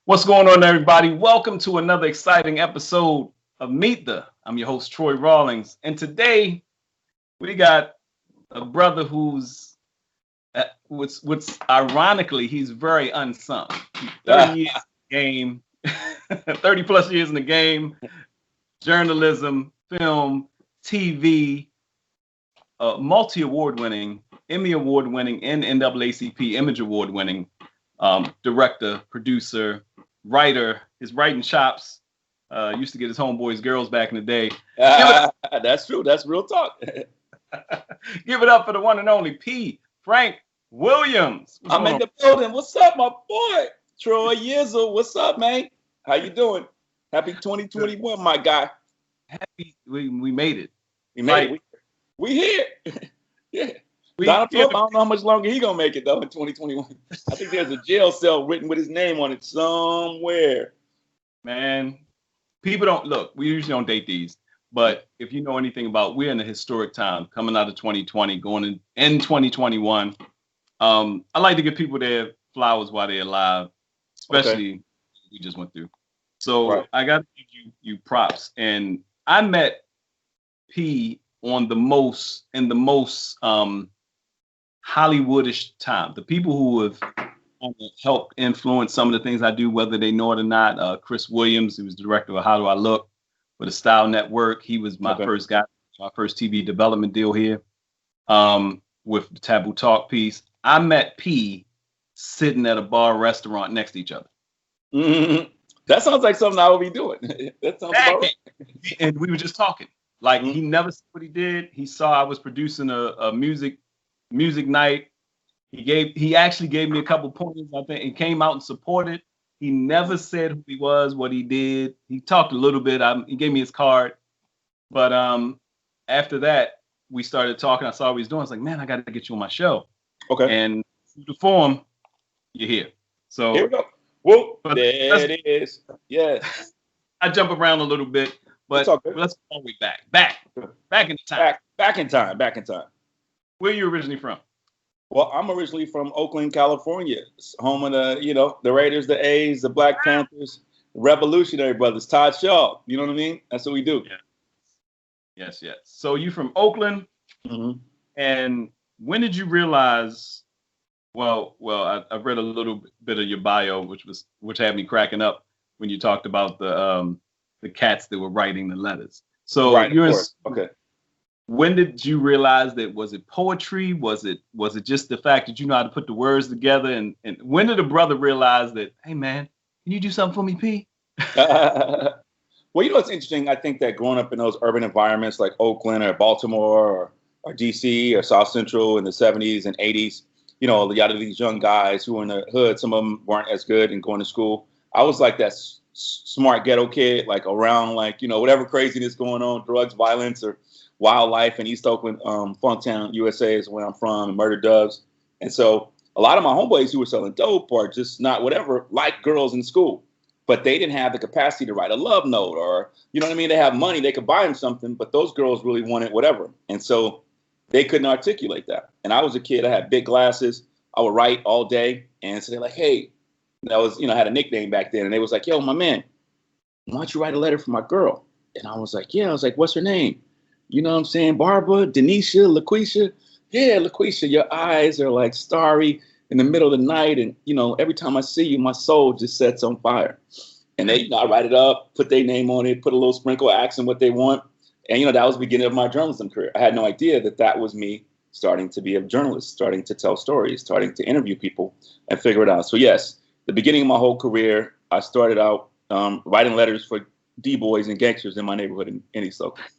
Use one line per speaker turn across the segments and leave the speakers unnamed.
What's going on, everybody? Welcome to another exciting episode of Meet the. I'm your host, Troy Rawlings, and today we got a brother who's, what's ironically, he's very unsung. 30 years in the game, 30 plus years in the game, journalism, film, TV, multi-award winning, Emmy award winning, and NAACP Image award winning director, producer, writer. His writing chops. Used to get his homeboys girls back in the day.
That's true. That's real talk.
Give it up for the one and only P. Frank Williams.
I'm in the building. What's up, my boy? Troy Yizzle. What's up, man? How you doing? Happy 2021, my guy.
Happy we made it.
We made it. We here. Yeah. Donald Trump, I don't know how much longer he gonna make it though in 2021. I think there's a jail cell written with his name on it somewhere.
Man, people don't look. We usually don't date these, but if you know anything about, we're in a historic time coming out of 2020, going in 2021. I like to give people their flowers while they're alive, especially we just went through. So I got to give you props, and I met P on the most Hollywoodish time. The people who have helped influence some of the things I do, whether they know it or not. Chris Williams, who was the director of How Do I Look for the Style Network. He was my first guy, my first TV development deal here with the Taboo Talk piece. I met P sitting at a bar restaurant next to each other.
Mm-hmm. That sounds like something I would be doing. That sounds about right.
And we were just talking. Like he never said what he did. He saw I was producing a music night. He actually gave me a couple pointers, I think, and came out and supported. He never said who he was, what he did. He talked a little bit. He gave me his card. But after that, we started talking. I saw what he was doing. I was like, man, I got to get you on my show. Okay. And through the form, you're here. So
here we go. Whoa, there it is. Yes.
I jump around a little bit, but let's go all the way back in time.
Back in time.
Where are you originally from?
Well, I'm originally from Oakland, California, home of the Raiders, the A's, the Black Panthers, Revolutionary Brothers, Todd Shaw. You know what I mean? That's what we do.
Yeah. Yes. So you from Oakland, and when did you realize? Well, I read a little bit of your bio, which had me cracking up when you talked about the cats that were writing the letters. So you're in. When did you realize that? Was it poetry? Was it just the fact that you know how to put the words together? And when did a brother realize that, hey man, can you do something for me, P?
Well, it's interesting. I think that growing up in those urban environments like Oakland or Baltimore or DC or South Central in the 70s and 80s, a lot of these young guys who were in the hood, some of them weren't as good and going to school. I was like that smart ghetto kid, like around whatever craziness going on, drugs, violence, or wildlife in East Oakland, Funktown, USA is where I'm from, and Murder Doves. And so a lot of my homeboys who were selling dope or just not whatever, like girls in school, but they didn't have the capacity to write a love note or, you know what I mean? They have money, they could buy them something, but those girls really wanted whatever. And so they couldn't articulate that. And I was a kid, I had big glasses, I would write all day. And so they're like, hey, I was, I had a nickname back then. And they was like, yo, my man, why don't you write a letter for my girl? And I was like, yeah. I was like, what's her name? You know what I'm saying? Barbara, Denisha, LaQuisha. Yeah, LaQuisha, your eyes are like starry in the middle of the night. And, every time I see you, my soul just sets on fire. And they, I write it up, put their name on it, put a little sprinkle, ask them what they want. And, that was the beginning of my journalism career. I had no idea that was me starting to be a journalist, starting to tell stories, starting to interview people and figure it out. So, yes, the beginning of my whole career, I started out writing letters for D-boys and gangsters in my neighborhood in East Oakland.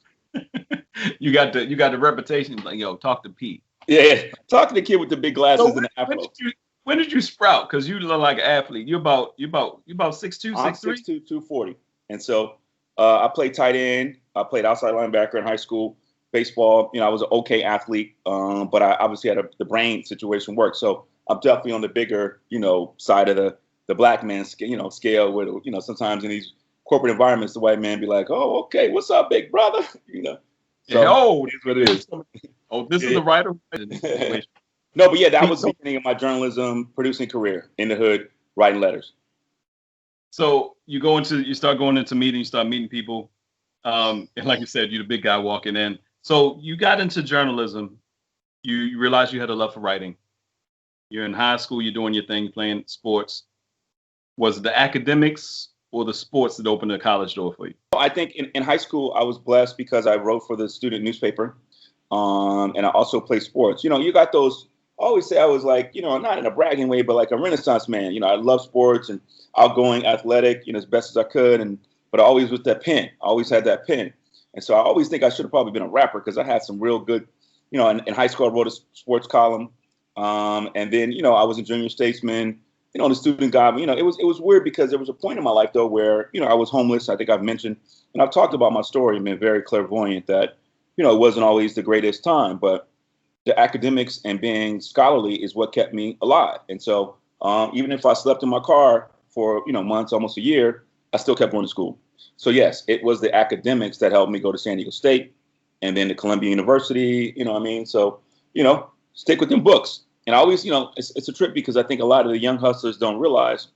You got the reputation, like, yo, talk to Pete.
Yeah, talk to the kid with the big glasses and the afro.
When did you sprout? Because you look like an athlete. You about 6'2", 6'3"?
I'm 6'2", 240. And so I played tight end. I played outside linebacker in high school. Baseball, I was an okay athlete, but I obviously had the brain situation work. So I'm definitely on the bigger, side of the black man scale with, sometimes in these corporate environments, the white man be like, oh, okay, what's up, big brother? So,
it is what it is. Oh, this is the writer.
No, but yeah, that was the beginning of my journalism producing career in the hood, writing letters.
So you start going into meetings, you start meeting people. And like you said, you're the big guy walking in. So you got into journalism. You realized you had a love for writing. You're in high school, you're doing your thing, playing sports. Was it the academics or the sports that opened the college door for you?
I think in high school, I was blessed because I wrote for the student newspaper. And I also play sports. You got those. I always say I was like, not in a bragging way, but like a Renaissance man. I love sports and outgoing, athletic, as best as I could. But I always with that pen. I always had that pen. And so I always think I should have probably been a rapper because I had some real good, in high school, I wrote a sports column. And then, I was a junior statesman, the student guy. It was weird because there was a point in my life, though, where, I was homeless. I think I've mentioned, and I've talked about my story and been very clairvoyant that, it wasn't always the greatest time, but the academics and being scholarly is what kept me alive. And so even if I slept in my car for, months, almost a year, I still kept going to school. So, yes, it was the academics that helped me go to San Diego State and then to Columbia University. So, stick with them books. And I always, it's a trip because I think a lot of the young hustlers don't realize.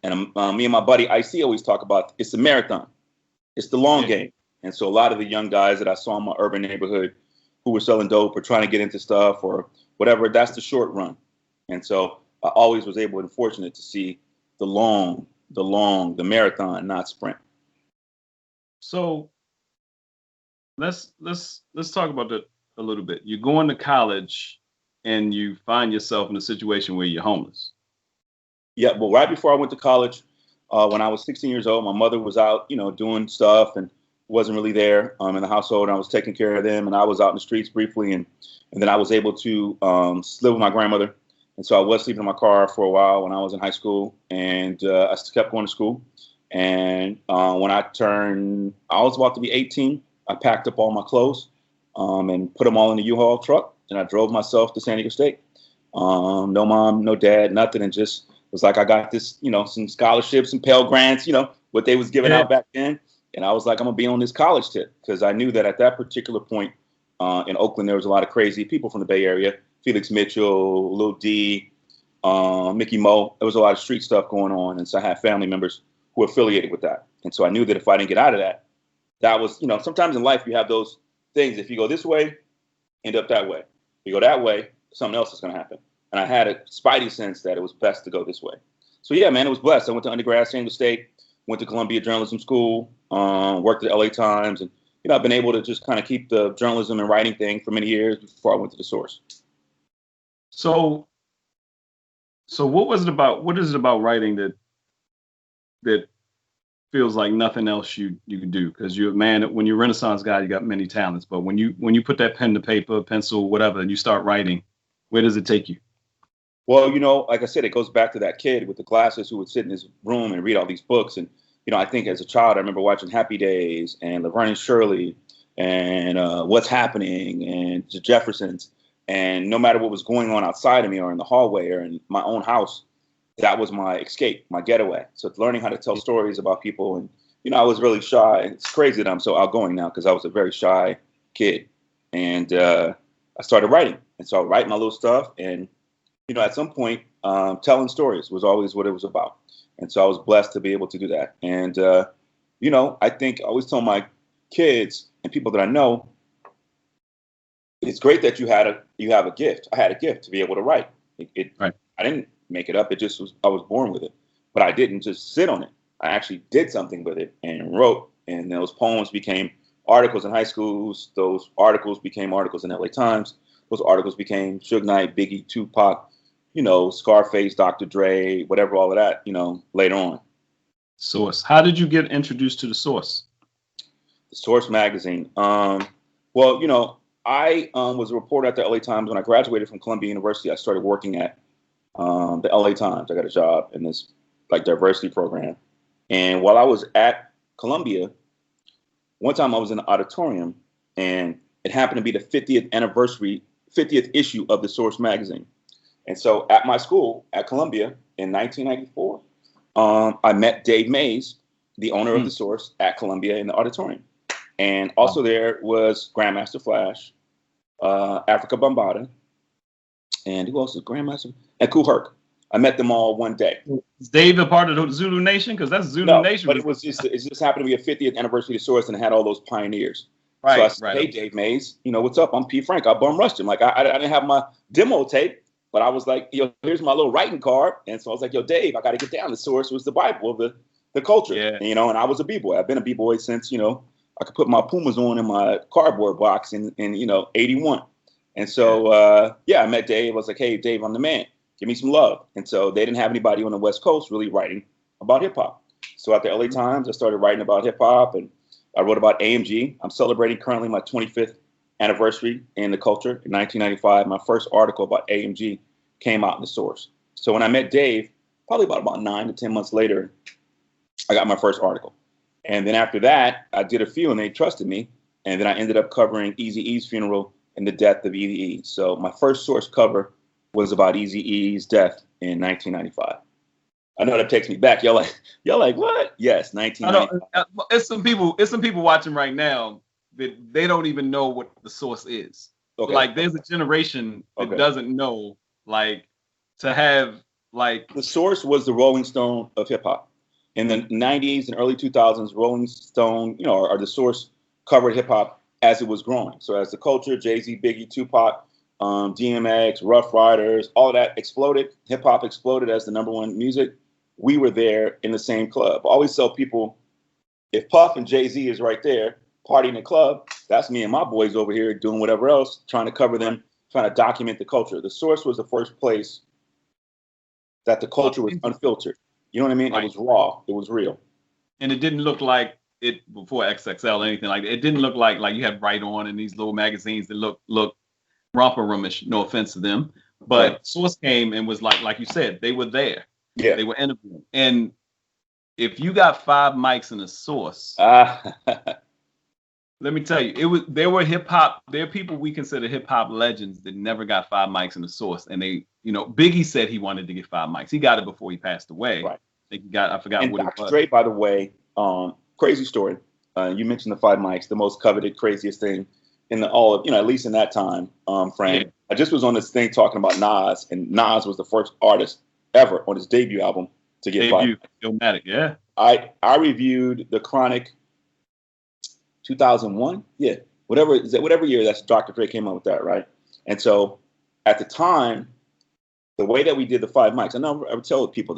And me and my buddy IC always talk about it's a marathon. It's the long game. And so a lot of the young guys that I saw in my urban neighborhood who were selling dope or trying to get into stuff or whatever, that's the short run. And so I always was able and fortunate to see the marathon, not sprint.
So let's talk about that a little bit. You're going to college and you find yourself in a situation where you're homeless.
Yeah, well, right before I went to college, when I was 16 years old, my mother was out, doing stuff and wasn't really there in the household. And I was taking care of them, and I was out in the streets briefly, and then I was able to live with my grandmother. And so I was sleeping in my car for a while when I was in high school, and I kept going to school. And when I was about to be 18, I packed up all my clothes and put them all in the U-Haul truck, and I drove myself to San Diego State. No mom, no dad, nothing, and just was like, I got this, some scholarships, some Pell Grants, what they was giving out back then. And I was like, I'm going to be on this college tip because I knew that at that particular point in Oakland, there was a lot of crazy people from the Bay Area. Felix Mitchell, Lil D, Mickey Mo. There was a lot of street stuff going on. And so I had family members who were affiliated with that. And so I knew that if I didn't get out of that, that was, sometimes in life you have those things. If you go this way, end up that way. If you go that way, something else is going to happen. And I had a spidey sense that it was best to go this way. So, yeah, man, it was blessed. I went to undergrad at San Diego State, went to Columbia Journalism School, worked at the LA Times. And, I've been able to just kind of keep the journalism and writing thing for many years before I went to the Source.
So what is it about writing that feels like nothing else you can do? Because you're a man, when you're a Renaissance guy, you got many talents. But when you put that pen to paper, pencil, whatever, and you start writing, where does it take you?
Well, like I said, it goes back to that kid with the glasses who would sit in his room and read all these books. And, I think as a child, I remember watching Happy Days and Laverne and Shirley and What's Happening and the Jeffersons. And no matter what was going on outside of me or in the hallway or in my own house, that was my escape, my getaway. So learning how to tell stories about people. And, I was really shy. It's crazy that I'm so outgoing now because I was a very shy kid. And I started writing. And so I would write my little stuff. And, at some point, telling stories was always what it was about. And so I was blessed to be able to do that. And, I think I always tell my kids and people that I know, it's great that you have a gift. I had a gift to be able to write. Right. I didn't make it up. It just was, I was born with it, but I didn't just sit on it. I actually did something with it and wrote. And those poems became articles in high schools. Those articles became articles in LA Times. Those articles became Suge Knight, Biggie, Tupac, Scarface, Dr. Dre, whatever, all of that, later on.
Source. How did you get introduced to the Source?
The Source magazine. Well, I was a reporter at the LA Times. When I graduated from Columbia University, I started working at the LA Times. I got a job in this diversity program. And while I was at Columbia, one time I was in the auditorium and it happened to be the 50th issue of the Source magazine. And so at my school at Columbia in 1994, I met Dave Mays, the owner of the Source at Columbia in the auditorium. And also there was Grandmaster Flash, Africa Bambaataa, and who else is Grandmaster? And Kool Herc. I met them all one day.
Is Dave a part of the Zulu Nation? Because that's Zulu Nation.
But it just happened to be a 50th anniversary of the Source and it had all those pioneers.
Right,
so I said, hey, Dave Mays, what's up? I'm P. Frank. I bum rushed him. Like, I didn't have my demo tape, but I was like, here's my little writing card. And so I was like, yo, Dave, I got to get down. The Source was the Bible of the culture.
Yeah.
And I was a B-boy. I've been a B-boy since, I could put my Pumas on in my cardboard box in 81. And so, I met Dave. I was like, hey, Dave, I'm the man. Give me some love. And so they didn't have anybody on the West Coast really writing about hip hop. So at the LA Times, I started writing about hip hop and I wrote about AMG. I'm celebrating currently my 25th anniversary in the culture. In 1995, my first article about AMG came out in the Source. So when I met Dave, probably about 9 to 10 months later, I got my first article. And then after that, I did a few and they trusted me. And then I ended up covering Eazy-E's funeral and the death of Eazy-E. So my first Source cover was about Eazy-E's death in 1995. I know that takes me back. Y'all like what? Yes, 1995.
It's some people watching right now that they don't even know what the Source is. Okay. Like there's a generation that doesn't know, like, to have like
the Source was the Rolling Stone of hip hop. In the 90s and early 2000s, Rolling Stone, or the Source covered hip hop as it was growing. So as the culture, Jay-Z, Biggie, Tupac, DMX, Rough Riders, all of that exploded. Hip hop exploded as the #1 music. We were there in the same club. I always tell people, if Puff and Jay-Z is right there partying in the club, that's me and my boys over here doing whatever else, trying to cover them, trying to document the culture. The Source was the first place that the culture was unfiltered. You know what I mean? Right. It was raw. It was real.
And it didn't look like it before XXL or anything like that. It didn't look like you had Right On in these little magazines that look romper roomish. No offense to them, but right. Source came and was like you said, they were there. Yeah, they were interviewing. And if you got 5 mics in a Source, let me tell you, there are people we consider hip hop legends that never got 5 mics in the Source. And they, Biggie said he wanted to get 5 mics. He got it before he passed away.
Right.
I forgot
and
what
Dr.
it was.
Dre, by the way, crazy story. You mentioned the 5 mics, the most coveted, craziest thing in at least in that time frame. Yeah. I just was on this thing talking about Nas, and Nas was the first artist ever on his debut album to get 5 mics.
Illmatic, yeah.
I reviewed The Chronic 2001, yeah, whatever year that's Dr. Dre came out with that, right? And so at the time, the way that we did the 5 mics, I would tell people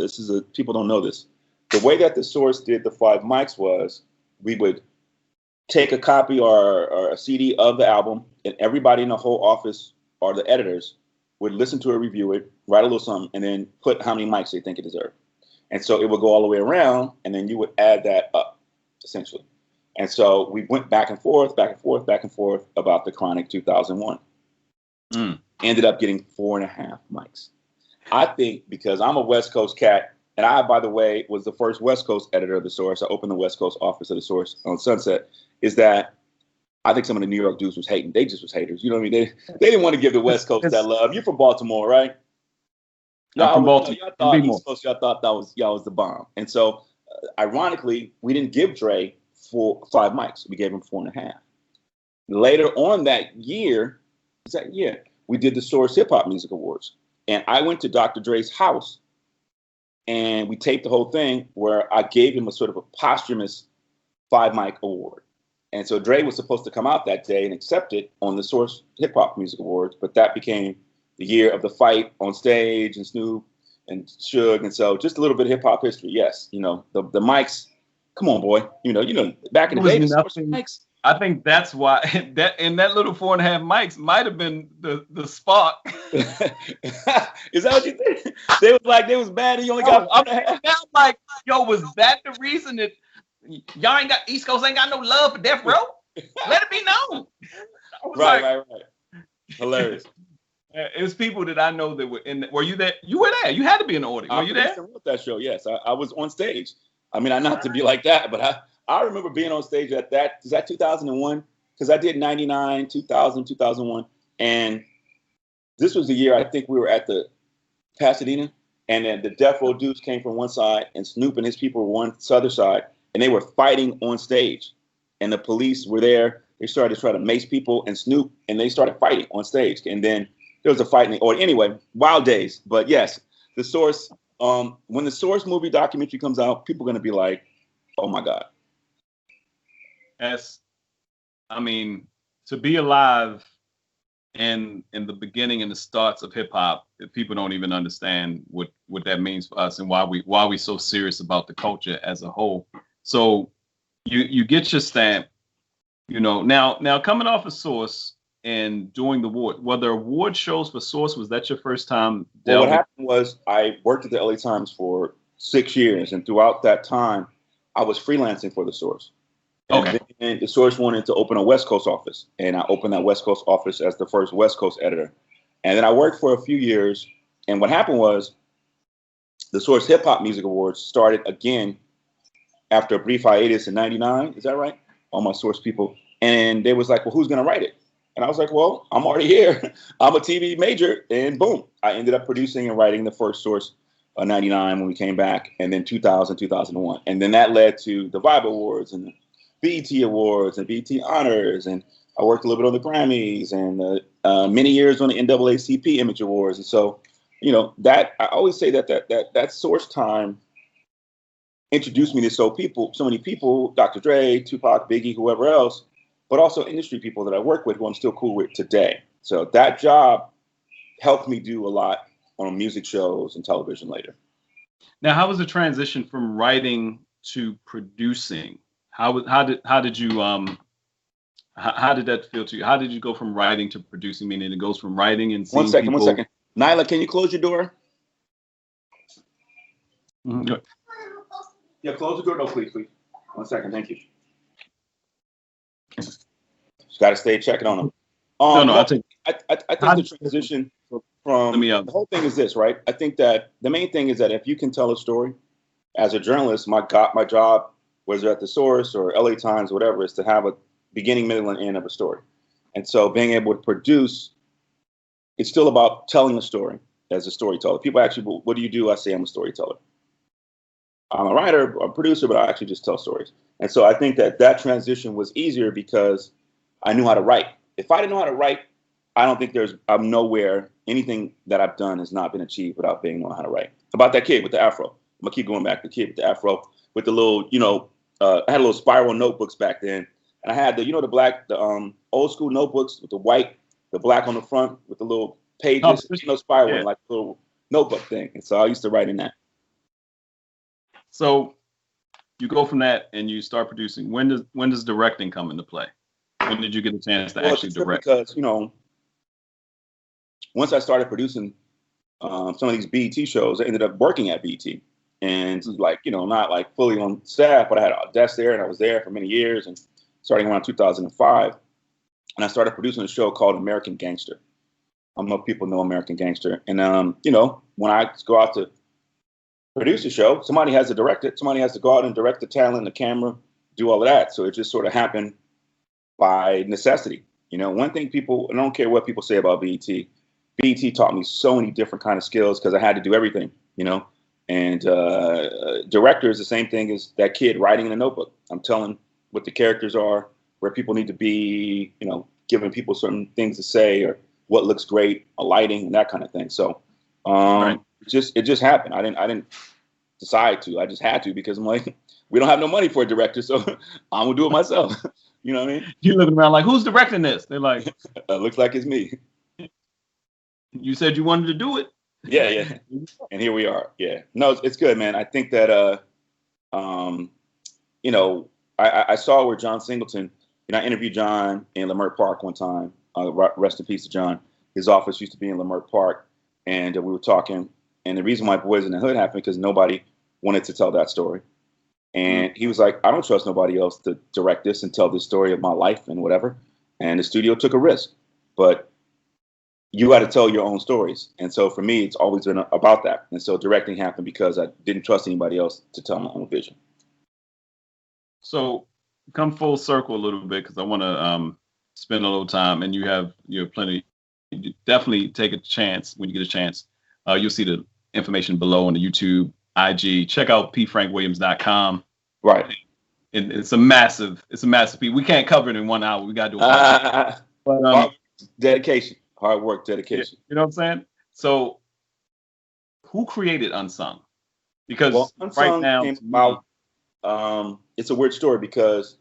people don't know this. The way that the Source did the 5 mics was we would take a copy or a CD of the album, and everybody in the whole office or the editors would listen to it, review it, write a little something, and then put how many mics they think it deserved. And so it would go all the way around, and then you would add that up, essentially. And so we went back and forth about The Chronic 2001. Ended up getting 4.5 mics. I think because I'm a West Coast cat, and I, by the way, was the first West Coast editor of the Source. I opened the West Coast office of the Source on Sunset. Is that I think some of the New York dudes was hating. They just was haters. You know what I mean? They didn't want to give the West Coast that love. You're from Baltimore, right?
I'm from Baltimore.
Y'all thought y'all was the bomb. And so, ironically, we didn't give Dre 5 mics. We gave him 4.5. Later on that year, we did the Source Hip Hop Music Awards. And I went to Dr. Dre's house and we taped the whole thing where I gave him a sort of a posthumous 5 mic award. And so Dre was supposed to come out that day and accept it on the Source Hip Hop Music Awards, but that became the year of the fight on stage and Snoop and Suge. And so just a little bit of hip hop history. Yes. The mics, come on, boy. Back in the day, the Source mics.
I think that's why that little 4.5 mics might have been the spark.
Is that what you think? They was bad and you only got 4.5.
I'm like, yo, was that the reason that y'all ain't got East Coast ain't got no love for Death Row? Let it be known.
Right. Hilarious.
It was people that I know that were in. Were you there? You were there. You had to be in the audience. Were you there?
I wrote that show. Yes, I was on stage. I mean, not to be like that, but I remember being on stage at that. Is that 2001? Because I did 99, 2000, 2001, and this was the year I think we were at the Pasadena, and then the Death Row dudes came from one side, and Snoop and his people were on the other side, and they were fighting on stage, and the police were there. They started to try to mace people and Snoop, and they started fighting on stage, and then there was a fight in the audience. Anyway, wild days. But yes, The Source. When the Source movie documentary comes out, people are gonna be like, "Oh my God."
To be alive in the beginning and the starts of hip hop, people don't even understand what that means for us and why we so serious about the culture as a whole. So you get your stamp, now coming off of Source and doing were there award shows for Source? Was that your first time?
Well, what happened was I worked at the LA Times for 6 years, and throughout that time, I was freelancing for the Source. And then the Source wanted to open a West Coast office, and I opened that West Coast office as the first West Coast editor. And then I worked for a few years, and what happened was the Source Hip Hop Music Awards started again after a brief hiatus in '99. Is that right? All my Source people. And they was like, well, who's going to write it? And I was like, well, I'm already here. I'm a TV major. And boom, I ended up producing and writing the first Source 99 when we came back, and then 2000, 2001. And then that led to the Vibe Awards and the BET Awards and BET Honors. And I worked a little bit on the Grammys and many years on the NAACP Image Awards. And so, that I always say that Source time introduced me to so many people, Dr. Dre, Tupac, Biggie, whoever else, but also industry people that I work with who I'm still cool with today. So that job helped me do a lot on music shows and television later.
Now, how was the transition from writing to producing? How did that feel to you? How did you go from writing to producing? Meaning it goes from writing and seeing
One second. Nyla, can you close your door?
Mm-hmm.
Yeah, close the door. No, please. 1 second. Thank you. Just got to stay checking on them. I think the transition from the whole thing is this, right? I think that the main thing is that if you can tell a story as a journalist, my job, whether at the Source or LA Times, whatever, is to have a beginning, middle, and end of a story. And so being able to produce, it's still about telling a story as a storyteller. People ask me, well, what do you do? I say I'm a storyteller. I'm a writer, a producer, but I actually just tell stories. And so I think that transition was easier because I knew how to write. If I didn't know how to write, I don't think I'm nowhere. Anything that I've done has not been achieved without knowing how to write. About that kid with the afro. I'm gonna keep going back. The kid with the afro, with the little, I had little spiral notebooks back then, and I had the black, old school notebooks with the black on the front with the little pages, spiral, like a little notebook thing. And so I used to write in that.
So you go from that and you start producing. When does directing come into play? When did you get a chance to actually direct?
Because once I started producing some of these BET shows, I ended up working at BET, and not like fully on staff, but I had a desk there, and I was there for many years. And starting around 2005, and I started producing a show called American Gangster. I don't know if people know American Gangster, and when I go out to produce a show, somebody has to direct it. Somebody has to go out and direct the talent, the camera, do all of that. So it just sort of happened by necessity. One thing I don't care what people say about BET. BET taught me so many different kind of skills because I had to do everything, and director is the same thing as that kid writing in a notebook. I'm telling what the characters are, where people need to be, giving people certain things to say or what looks great, a lighting and that kind of thing. So, right. It just happened. I didn't decide to. I just had to because I'm like, we don't have no money for a director, so I'm gonna do it myself. You know what I mean?
You're looking around like, who's directing this? They're like,
looks like it's me.
You said you wanted to do it.
Yeah. And here we are. Yeah. No, it's good, man. I think that I saw where John Singleton. I interviewed John in Leimert Park one time. Rest in peace to John. His office used to be in Leimert Park, and we were talking. And the reason why Boys in the Hood happened because nobody wanted to tell that story. And he was like, I don't trust nobody else to direct this and tell this story of my life and whatever. And the studio took a risk. But you got to tell your own stories. And so for me, it's always been about that. And so directing happened because I didn't trust anybody else to tell my own vision.
So come full circle a little bit because I want to spend a little time. And you have plenty. You definitely take a chance when you get a chance. You'll see the information below on the YouTube, IG. Check out pfrankwilliams.com.
Right.
And it's a massive piece. We can't cover it in 1 hour. We got to do it.
But dedication, hard work, dedication.
You know what I'm saying? So who created Unsung? Because
Unsung
right now,
came about. It's a weird story because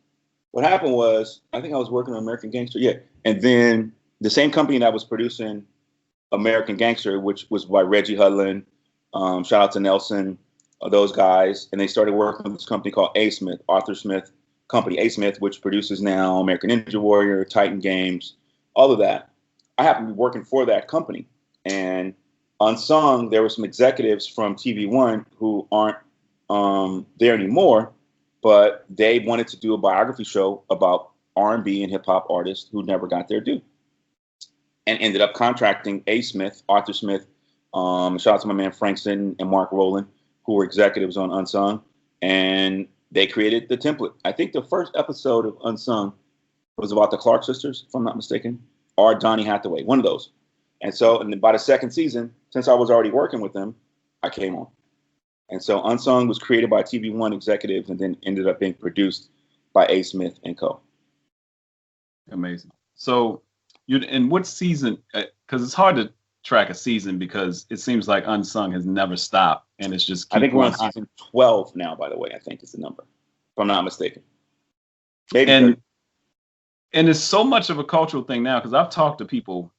what happened was I think I was working on American Gangster, and then the same company that was producing American Gangster, which was by Reggie Hudlin, shout out to Nelson, those guys, and they started working with this company called A. Smith, Arthur Smith company, A. Smith, which produces now American Ninja Warrior, Titan Games, all of that. I happened to be working for that company, and Unsung, there were some executives from TV One who aren't there anymore, but they wanted to do a biography show about R&B and hip hop artists who never got their due, and ended up contracting A. Smith, Arthur Smith, shout out to my man Frankston and Mark Rowland, who were executives on Unsung, and they created the template. I think the first episode of Unsung was about the Clark sisters, if I'm not mistaken, or Donny Hathaway, one of those. And so, and by the second season, since I was already working with them, I came on. And so Unsung was created by TV One executives and then ended up being produced by A. Smith and Co.
Amazing. So you in what season? Because it's hard to track a season because it seems like Unsung has never stopped and it's just.
I think we're on season 12 now. By the way, I think is the number, if I'm not mistaken. Maybe.
And it's so much of a cultural thing now because I've talked to people.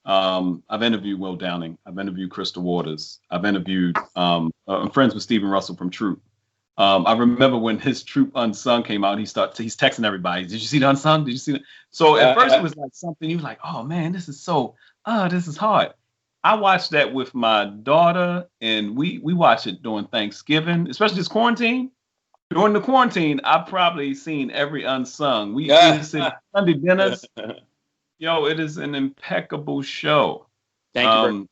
I've interviewed Will Downing. I've interviewed Crystal Waters. I've interviewed. I'm friends with Stephen Russell from Troop. I remember when his Troop Unsung came out, he's texting everybody. Did you see the Unsung? Did you see that? So at first it was like something you was like, oh man, this is hard. I watched that with my daughter, and we watched it during Thanksgiving, especially this quarantine. During the quarantine, I've probably seen every Unsung. We sit Sunday dinners. Yo, it is an impeccable show.
Thank you.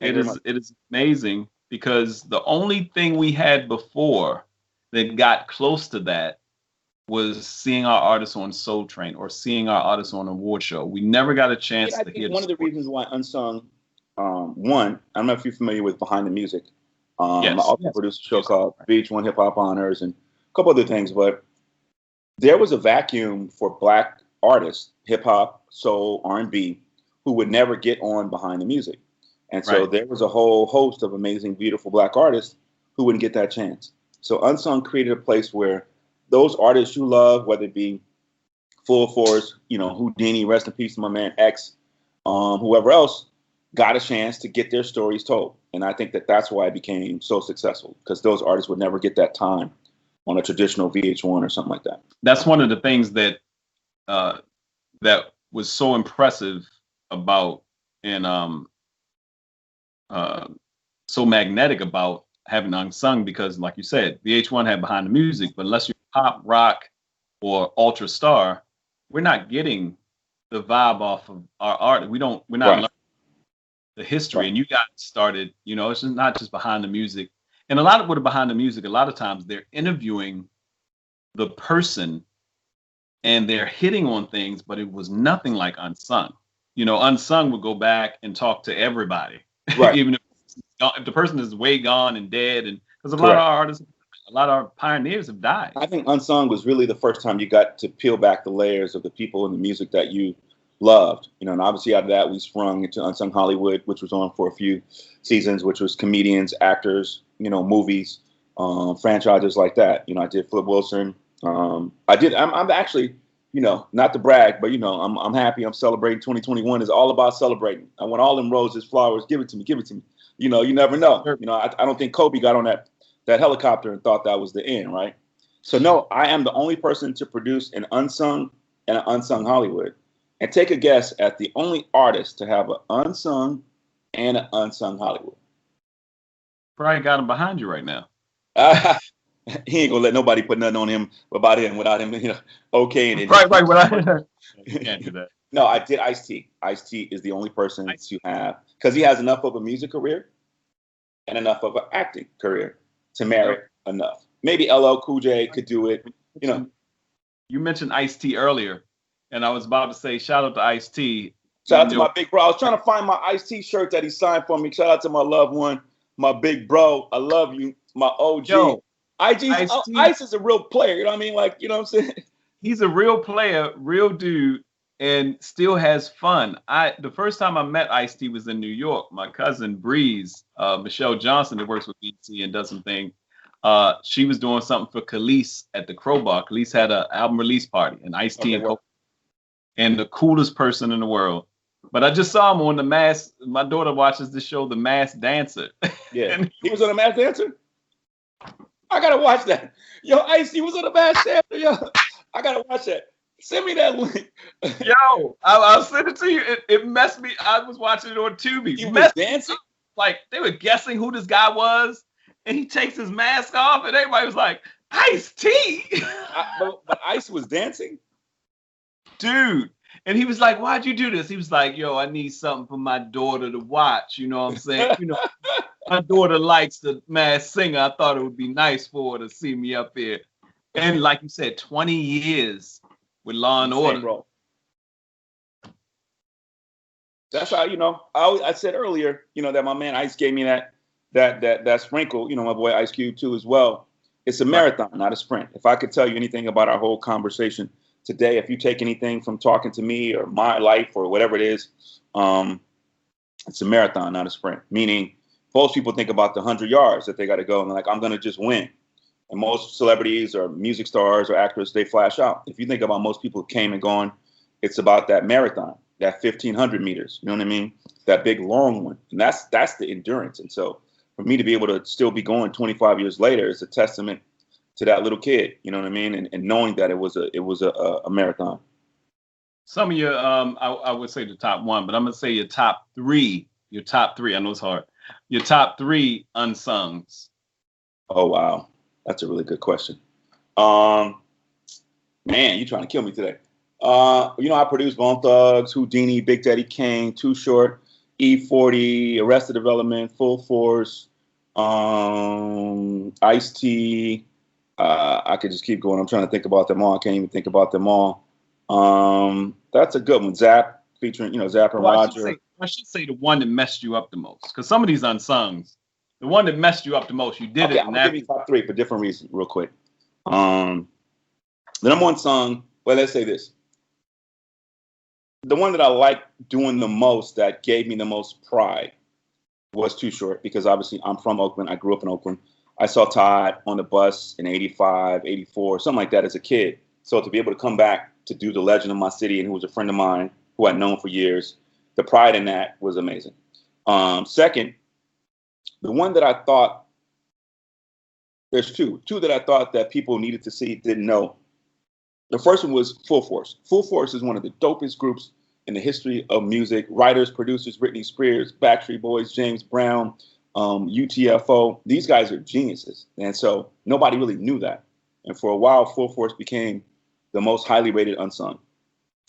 It is amazing because the only thing we had before that got close to that was seeing our artists on Soul Train or seeing our artists on an award show. We never got a chance to hear.
One of the reasons why Unsung, one, I don't know if you're familiar with Behind the Music. I also produced a show called VH1 Hip Hop Honors and a couple other things, but there was a vacuum for Black artists, hip hop, soul, R&B, who would never get on Behind the Music. And so there was a whole host of amazing, beautiful Black artists who wouldn't get that chance. So Unsung created a place where those artists you love, whether it be Full Force, Houdini, rest in peace to my man X, whoever else, got a chance to get their stories told. And I think that that's why it became so successful, because those artists would never get that time on a traditional VH1 or something like that.
That's one of the things that that was so impressive about and so magnetic about having Unsung, because like you said, VH1 had Behind the Music, but unless you're pop, rock, or ultra star, we're not getting the vibe off of our art. We're not learning the history. And you guys started, it's just not just Behind the Music. And a lot of Behind the Music, a lot of times they're interviewing the person and they're hitting on things, but it was nothing like Unsung. Unsung would go back and talk to everybody, even if the person is way gone and dead. And because a lot of our artists, a lot of our pioneers have died.
I think Unsung was really the first time you got to peel back the layers of the people and the music that you loved. And obviously out of that, we sprung into Unsung Hollywood, which was on for a few seasons, which was comedians, actors, movies, franchises like that. I did Flip Wilson. I'm actually, not to brag, but I'm happy. I'm celebrating. 2021 is all about celebrating. I want all them roses, flowers. Give it to me. You never know. I don't think Kobe got on that helicopter and thought that was the end, right? So no, I am the only person to produce an Unsung and an Unsung Hollywood. And take a guess at the only artist to have an Unsung and an Unsung Hollywood.
Probably got him behind you right now.
He ain't gonna let nobody put nothing on him without him, okaying it.
Right. You can't do that.
No, I did Ice-T. Ice-T is the only person to have, because he has enough of a music career and enough of an acting career to merit enough. Maybe LL Cool J could do it.
You mentioned Ice-T earlier, and I was about to say shout out to Ice-T.
Shout out to my big bro. I was trying to find my Ice-T shirt that he signed for me. Shout out to my loved one, my big bro. I love you, my OG.
Yo,
Ice is a real player. You know what I mean? Like, you know what I'm saying?
He's a real player, real dude. and still has fun. The first time I met Ice-T was in New York. My cousin Breeze, Michelle Johnson, that works with BT and does some things. She was doing something for Khalees at the Crowbar. Khalees had an album release party, and Ice-T and the coolest person in the world. But I just saw him on The Masked. My daughter watches the show, The Masked Dancer.
Yeah, and he was on The Masked Dancer. I gotta watch that. Yo, Ice-T was on The Masked Dancer. Yo, I gotta watch that. Send me that link.
Yo, I'll send it to you. It messed me. I was watching it on Tubi.
He was dancing.
Like they were guessing who this guy was, and he takes his mask off, and everybody was like, Ice-T.
But Ice was dancing,
dude. And he was like, "Why'd you do this?" He was like, "Yo, I need something for my daughter to watch." You know what I'm saying? You know, my daughter likes the Masked Singer. I thought it would be nice for her to see me up here. And like you said, 20 years with Law and Order.
Bro. That's how, you know, I said earlier, you know, that my man Ice gave me that sprinkle, you know, my boy Ice Cube too as well. It's a marathon, not a sprint. If I could tell you anything about our whole conversation today, if you take anything from talking to me or my life or whatever it is, it's a marathon, not a sprint. Meaning most people think about the 100 yards that they got to go and they're like, I'm going to just win. And most celebrities or music stars or actors, they flash out. If you think about most people who came and gone, it's about that marathon, that 1,500 meters. You know what I mean? That big long one. And that's the endurance. And so for me to be able to still be going 25 years later is a testament to that little kid. You know what I mean? And knowing that it was a marathon.
Some of your, I would say the top one, but I'm going to say your top three. I know it's hard. Your top three Unsungs.
Oh, wow. That's a really good question. Man, you're trying to kill me today. You know, I produced Bone Thugs, Houdini, Big Daddy Kane, Too Short, E40, Arrested Development, Full Force, Ice-T. I could just keep going. I'm trying to think about them all. I can't even think about them all. That's a good one. Zap, featuring, you know, Zap and Roger.
I should say the one that messed you up the most, because some of these Unsungs, the one that messed you up the most, you did it.
I'm gonna give you top three for different reasons, real quick. The number one song. Well, let's say this. The one that I like doing the most, that gave me the most pride, was Too Short, because obviously I'm from Oakland. I grew up in Oakland. I saw Todd on the bus in 85, 84, something like that as a kid. So to be able to come back to do The Legend of My City, and who was a friend of mine who I'd known for years, the pride in that was amazing. Second, the one that I thought, there's two that I thought that people needed to see, didn't know. The first one was Full Force. Full Force is one of the dopest groups in the history of music. Writers, producers, Britney Spears, Backstreet Boys, James Brown, UTFO. These guys are geniuses. And so nobody really knew that. And for a while, Full Force became the most highly rated unsung.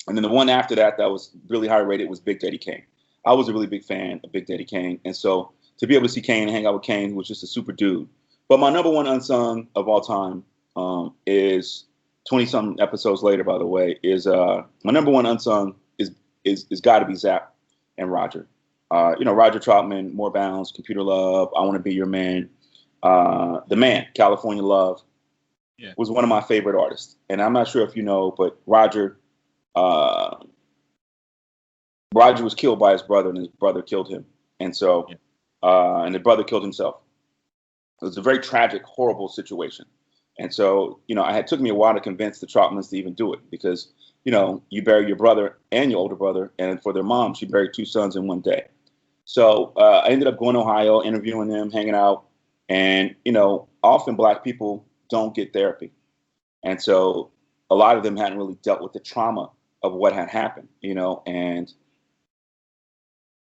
And then the one after that was really high rated was Big Daddy Kane. I was a really big fan of Big Daddy Kane. And so to be able to see Kane and hang out with Kane, who was just a super dude. But my number one unsung of all time is 20-something episodes later, by the way, is my number one unsung is got to be Zap and Roger. You know, Roger Troutman, More Bounds, Computer Love, I Want to Be Your Man. The Man, California Love, was one of my favorite artists. And I'm not sure if you know, but Roger was killed by his brother, and his brother killed him. And so, and the brother killed himself. It was a very tragic, horrible situation. And so, you know, it took me a while to convince the Troutmans to even do it, because, you know, you bury your brother and your older brother, and for their mom, she buried two sons in one day. So I ended up going to Ohio, interviewing them, hanging out, and, you know, often Black people don't get therapy. And so a lot of them hadn't really dealt with the trauma of what had happened, you know, and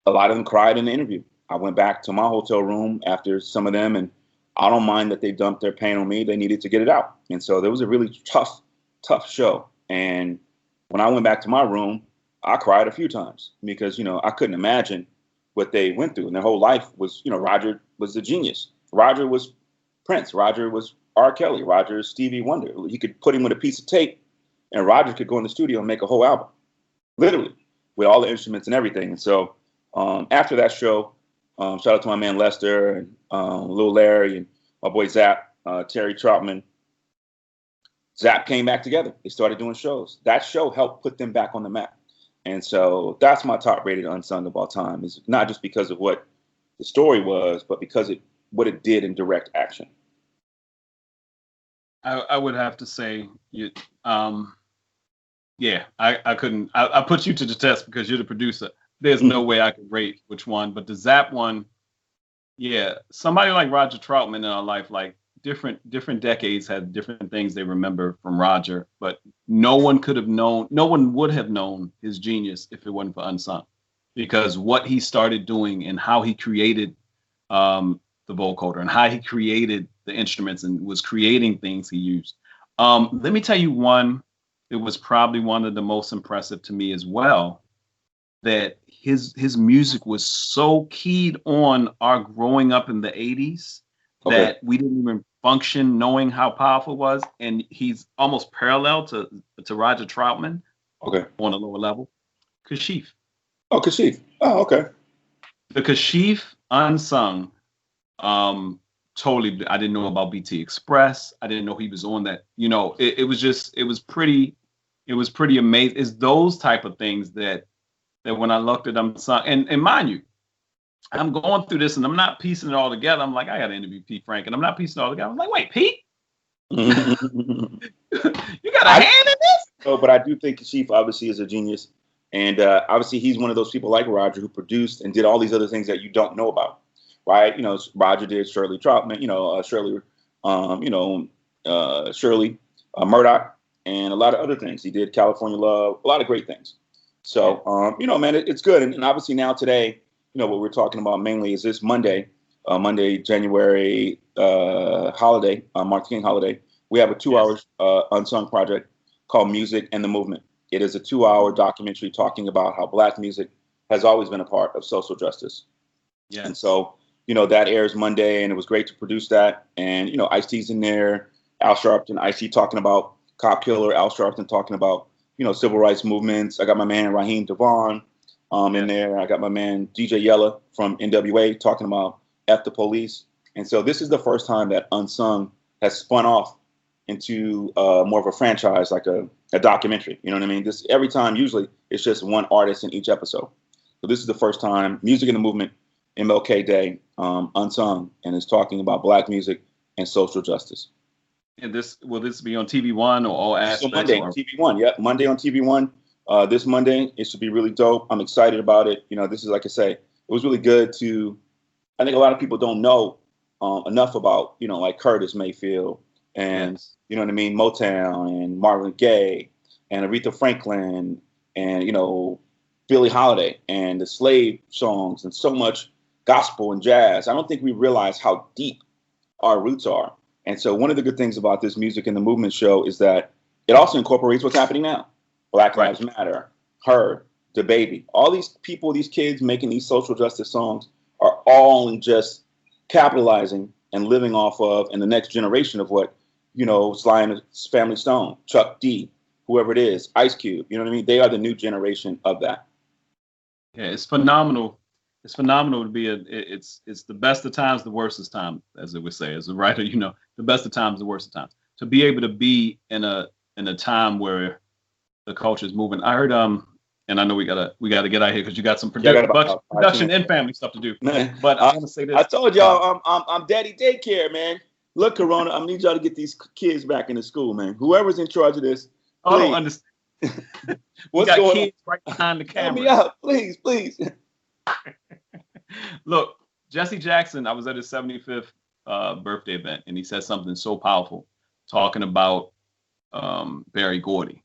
a lot of them cried in the interview. I went back to my hotel room after some of them, and I don't mind that they dumped their pain on me. They needed to get it out. And so there was a really tough show. And when I went back to my room, I cried a few times because, you know, I couldn't imagine what they went through. And their whole life was, you know, Roger was a genius. Roger was Prince. Roger was R. Kelly. Roger is Stevie Wonder. You could put him with a piece of tape, and Roger could go in the studio and make a whole album, literally, with all the instruments and everything. And so after that show, shout out to my man Lester and Lil Larry and my boy Zap, Terry Troutman. Zap came back together. They started doing shows. That show helped put them back on the map. And so that's my top rated unsung of all time. It's not just because of what the story was, but because what it did in direct action.
I would have to say you. Yeah, I couldn't. I put you to the test because you're the producer. There's no way I could rate which one, but the Zap one, yeah. Somebody like Roger Troutman in our life, like different decades had different things they remember from Roger, but no one would have known his genius if it wasn't for Unsung, because what he started doing and how he created the vocoder and how he created the instruments and was creating things he used. Let me tell you one. It was probably one of the most impressive to me as well, that his music was so keyed on our growing up in the 80s that we didn't even function knowing how powerful it was. And he's almost parallel to Roger Troutman on a lower level. Kashif.
Oh, Kashif. Oh, okay.
The Kashif Unsung, totally, I didn't know about BT Express. I didn't know he was on that. You know, it was pretty amazing. It's those type of things that when I looked at them, and mind you, I'm going through this and I'm not piecing it all together. I'm like, I got to interview Pete Frank, and I'm not piecing it all together. I'm like, wait, Pete, you got a hand in this?
Oh, but I do think Kashif obviously is a genius, and obviously he's one of those people like Roger who produced and did all these other things that you don't know about, right? You know, Roger did Shirley Troutman, Shirley Murdoch, and a lot of other things. He did California Love, a lot of great things. So, man, it's good. And obviously now today, what we're talking about mainly is this Monday, January holiday, Martin King holiday. We have a 2-hour unsung project called Music and the Movement. It is a 2-hour documentary talking about how Black music has always been a part of social justice. Yeah. And so, that airs Monday, and it was great to produce that. And, Ice-T's in there, Al Sharpton, Ice-T talking about Cop Killer, Al Sharpton talking about, civil rights movements. I got my man Raheem Devon in there. I got my man DJ Yella from NWA talking about F the Police. And so this is the first time that Unsung has spun off into more of a franchise, like a documentary. You know what I mean? This every time, usually it's just one artist in each episode. So this is the first time, Music in the Movement, MLK Day, Unsung, and it's talking about Black music and social justice.
And will this be on TV1 or all aspects?
So Monday on TV1, yeah. Monday on TV1. This Monday, it should be really dope. I'm excited about it. This is, like I say, it was really good to, I think a lot of people don't know enough about, like Curtis Mayfield and, you know what I mean, Motown and Marvin Gaye and Aretha Franklin and, Billie Holiday and the slave songs and so much gospel and jazz. I don't think we realize how deep our roots are. And so one of the good things about this Music in the Movement show is that it also incorporates what's happening now. Black Lives Matter, Her, The Baby. All these people, these kids making these social justice songs are all just capitalizing and living off of, and the next generation of what, Sly and Family Stone, Chuck D, whoever it is, Ice Cube, you know what I mean? They are the new generation of that.
Yeah, it's phenomenal. It's phenomenal to be it's the best of times, the worst of times, as it would say. As a writer, the best of times, the worst of times. To be able to be in a time where the culture is moving. I heard and I know we gotta get out here because you got some production and family stuff to do. Man, but I want to say this.
I told y'all I'm daddy daycare, man. Look, Corona, I need y'all to get these kids back into school, man. Whoever's in charge of this.
I don't understand.
What's going
kids on? Right behind the camera.
Help me out, please.
Look, Jesse Jackson, I was at his 75th birthday event, and he said something so powerful, talking about Berry Gordy.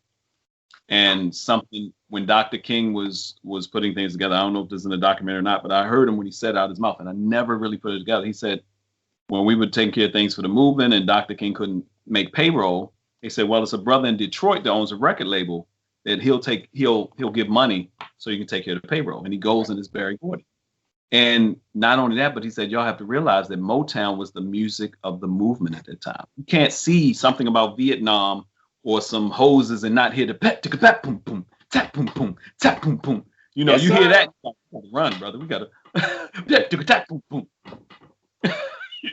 And something when Dr. King was putting things together, I don't know if this is in the documentary or not, but I heard him when he said out his mouth, and I never really put it together. He said, when we were taking care of things for the movement and Dr. King couldn't make payroll, he said, well, it's a brother in Detroit that owns a record label that he'll give money so you can take care of the payroll. And he goes in his Berry Gordy. And not only that, but he said, y'all have to realize that Motown was the music of the movement at that time. You can't see something about Vietnam or some hoses and not hear the pet, tap, boom, boom, tap, boom, boom, tap, boom, boom. Yes, you hear that, you gotta run, brother. We gotta tap, boom, boom.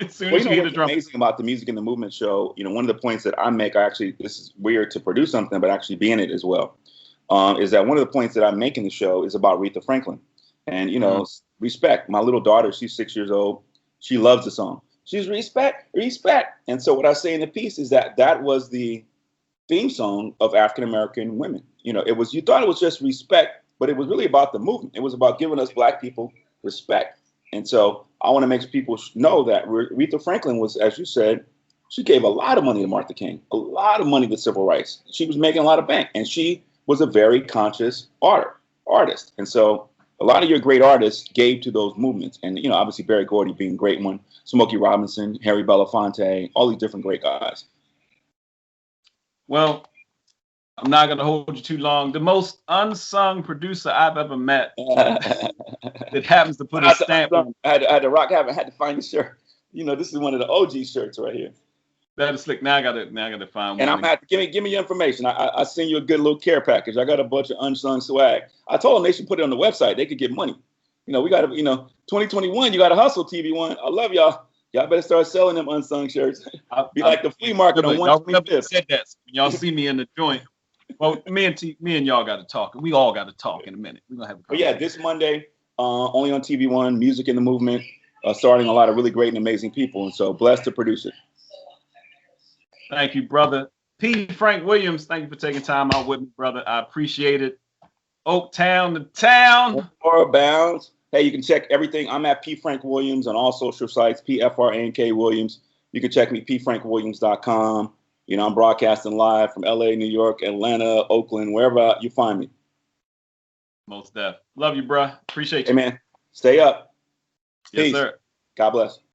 As soon as you hear the drum.
What's amazing about the Music in the Movement show, one of the points that I make, this is weird to produce something, but actually be in it as well. is that one of the points that I make in the show is about Aretha Franklin. And, you know, respect. My little daughter, she's 6 years old. She loves the song. She's respect, respect. And so what I say in the piece is that that was the theme song of African-American women. You know, you thought it was just respect, but it was really about the movement. It was about giving us Black people respect. And so I want to make people know that Aretha Franklin was, as you said, she gave a lot of money to Martha King, a lot of money to civil rights. She was making a lot of bank, and she was a very conscious artist. And so a lot of your great artists gave to those movements. And, you know, obviously Berry Gordy being a great one, Smokey Robinson, Harry Belafonte, all these different great guys.
Well, I'm not going to hold you too long. The most unsung producer I've ever met that happens to put a stamp on.
I had to find the shirt. You know, this is one of the OG shirts right here.
That is slick. Now I gotta find one.
And I'm gonna have to give me your information. I send you a good little care package. I got a bunch of unsung swag. I told them they should put it on the website. They could get money. You know, we gotta, 2021, you gotta hustle, TV One. I love y'all. Y'all better start selling them unsung shirts. Be like the flea market on 125th.
Said that. When y'all see me in the joint. Well, me and y'all got to talk. We all got to talk in a minute. We're gonna have a conversation.
But yeah, this Monday, only on TV One, Music in the Movement, starring a lot of really great and amazing people. And so blessed to produce it.
Thank you, brother. P. Frank Williams, thank you for taking time out with me, brother. I appreciate it. Oaktown to town.
Or bounds. Hey, you can check everything. I'm at P. Frank Williams on all social sites, PFRANK Williams. You can check me, pfrankwilliams.com. You know, I'm broadcasting live from LA, New York, Atlanta, Oakland, wherever you find me.
Most def. Love you, bro. Appreciate you.
Hey, man. Stay up.
Yes,
Peace.
sir.
God bless.